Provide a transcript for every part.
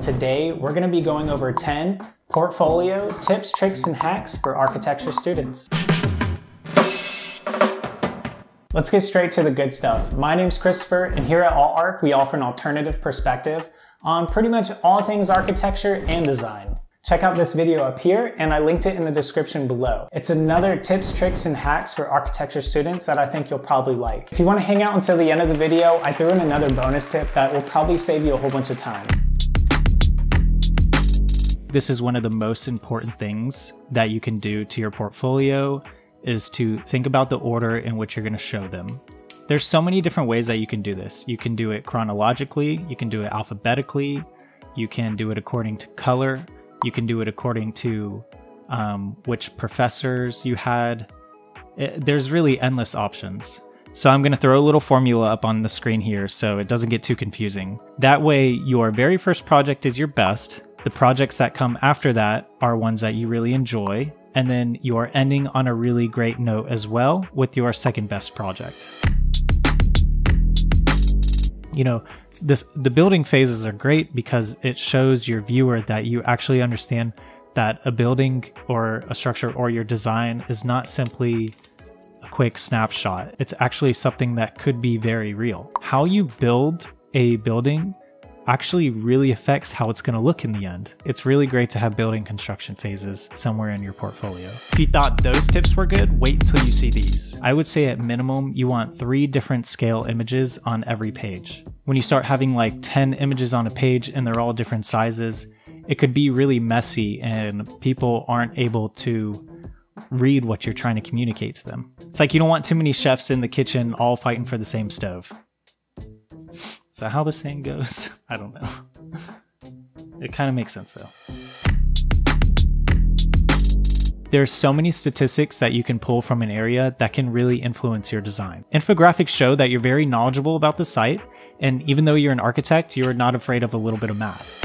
Today, we're going to be going over 10 portfolio tips, tricks, and hacks for architecture students. Let's get straight to the good stuff. My name's Christopher, and here at AltArch, we offer an alternative perspective on pretty much all things architecture and design. Check out this video up here, and I linked it in the description below. It's another tips, tricks, and hacks for architecture students that I think you'll probably like. If you want to hang out until the end of the video, I threw in another bonus tip that will probably save you a whole bunch of time. This is one of the most important things that you can do to your portfolio, is to think about the order in which you're going to show them. There's so many different ways that you can do this. You can do it chronologically, you can do it alphabetically, you can do it according to color, you can do it according to which professors you had. There's really endless options. So I'm going to throw a little formula up on the screen here so it doesn't get too confusing. That way your very first project is your best, the projects that come after that are ones that you really enjoy, and then you are ending on a really great note as well with your second best project. You know, the building phases are great because it shows your viewer that you actually understand that a building or a structure or your design is not simply a quick snapshot. It's actually something that could be very real. How you build a building actually really affects how it's going to look in the end. It's really great to have building construction phases somewhere in your portfolio. If you thought those tips were good, wait until you see these. I would say at minimum, you want 3 different scale images on every page. When you start having like 10 images on a page and they're all different sizes, it could be really messy and people aren't able to read what you're trying to communicate to them. It's like you don't want too many chefs in the kitchen all fighting for the same stove. Is that how the saying goes? I don't know. It kind of makes sense though. There's so many statistics that you can pull from an area that can really influence your design. Infographics show that you're very knowledgeable about the site, and even though you're an architect, you're not afraid of a little bit of math.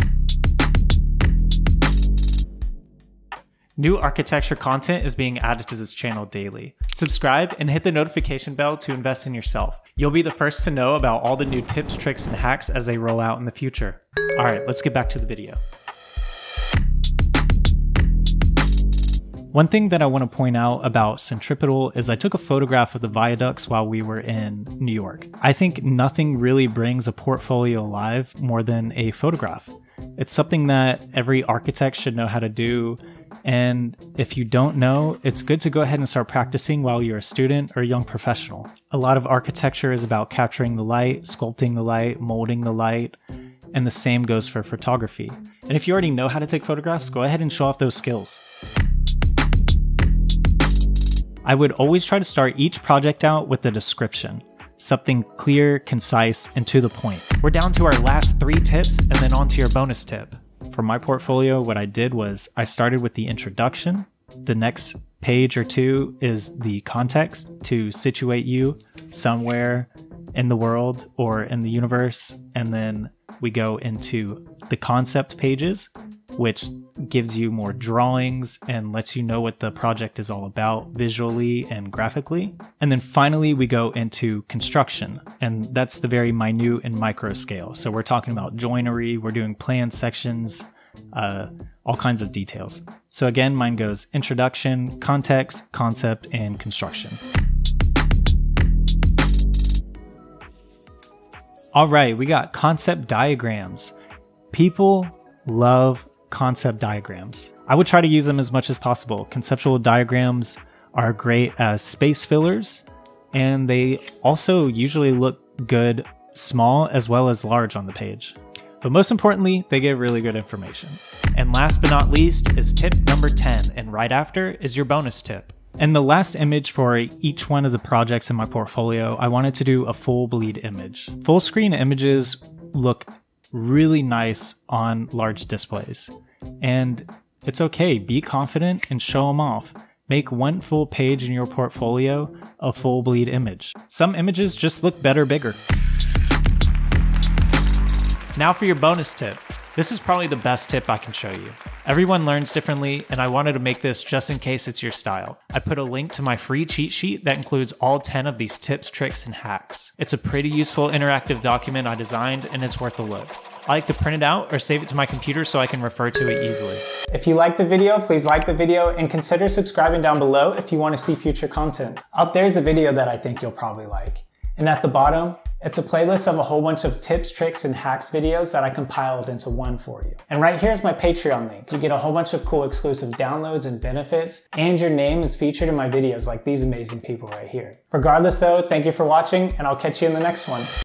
New architecture content is being added to this channel daily. Subscribe and hit the notification bell to invest in yourself. You'll be the first to know about all the new tips, tricks, and hacks as they roll out in the future. All right, let's get back to the video. One thing that I want to point out about Centripetal is I took a photograph of the viaducts while we were in New York. I think nothing really brings a portfolio alive more than a photograph. It's something that every architect should know how to do. And if you don't know, it's good to go ahead and start practicing while you're a student or a young professional. A lot of architecture is about capturing the light, sculpting the light, molding the light, and the same goes for photography. And if you already know how to take photographs, go ahead and show off those skills. I would always try to start each project out with a description. Something clear, concise, and to the point. We're down to our last 3 tips and then on to your bonus tip. For my portfolio, what I did was I started with the introduction. The next page or 2 is the context to situate you somewhere in the world or in the universe. And then we go into the concept pages, which gives you more drawings and lets you know what the project is all about visually and graphically. And then finally, we go into construction, and that's the very minute and micro scale. So we're talking about joinery, we're doing plan sections, all kinds of details. So again, mine goes introduction, context, concept, and construction. All right, we got concept diagrams. People love concept diagrams. I would try to use them as much as possible. Conceptual diagrams are great as space fillers, and they also usually look good small as well as large on the page. But most importantly, they give really good information. And last but not least is tip number 10, and right after is your bonus tip. And the last image for each one of the projects in my portfolio, I wanted to do a full bleed image. Full screen images look really nice on large displays. And it's okay, be confident and show them off. Make one full page in your portfolio a full bleed image. Some images just look better bigger. Now for your bonus tip. This is probably the best tip I can show you. Everyone learns differently, and I wanted to make this just in case it's your style. I put a link to my free cheat sheet that includes all 10 of these tips, tricks, and hacks. It's a pretty useful interactive document I designed, and it's worth a look. I like to print it out or save it to my computer so I can refer to it easily. If you liked the video, please like the video and consider subscribing down below if you want to see future content. Up there's a video that I think you'll probably like. And at the bottom, it's a playlist of a whole bunch of tips, tricks, and hacks videos that I compiled into one for you. And right here is my Patreon link. You get a whole bunch of cool exclusive downloads and benefits, and your name is featured in my videos like these amazing people right here. Regardless though, thank you for watching, and I'll catch you in the next one.